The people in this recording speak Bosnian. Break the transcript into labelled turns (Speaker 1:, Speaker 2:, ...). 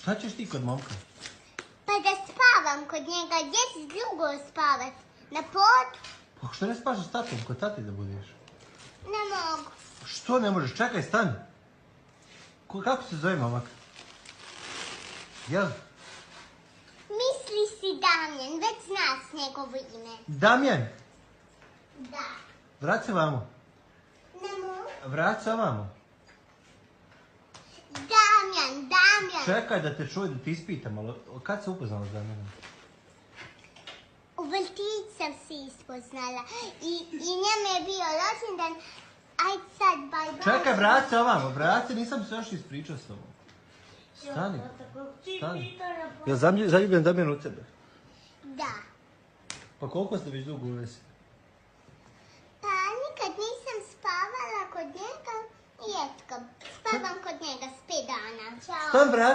Speaker 1: Šta ćeš ti kod momka?
Speaker 2: Pa da spavam kod njega, gdje si drugo spavat? Na podu?
Speaker 1: Pa što ne spašaš s tatom, kod tati da budeš?
Speaker 2: Ne mogu.
Speaker 1: Što ne možeš? Čekaj, stani. Kako se zove momak? Jel?
Speaker 2: Misli si Damjan, već znaš njegovo ime.
Speaker 1: Damjan,
Speaker 2: Da.
Speaker 1: vrati se vamo.
Speaker 2: Ne mogu.
Speaker 1: Vrati se ovamo.
Speaker 2: Damjan.
Speaker 1: Čekaj da te čuje, da te ispitam, ali kad se upoznala s Damjanom?
Speaker 2: U vrtiću sam se ispoznala i njemu je bio rođendan. Ajde sad, bye.
Speaker 1: Čekaj, vrati se ovamo, vrati se, nisam se još ispričao s tobom. Stani. Ja zaljubljen Damjan u tebe.
Speaker 2: Da.
Speaker 1: Pa koliko ste već dugo u vezi?
Speaker 2: Pa nikad nisam spavala kod njega i eto, spavam kod njega s 5 dana. Ćao.
Speaker 1: Stan, vrati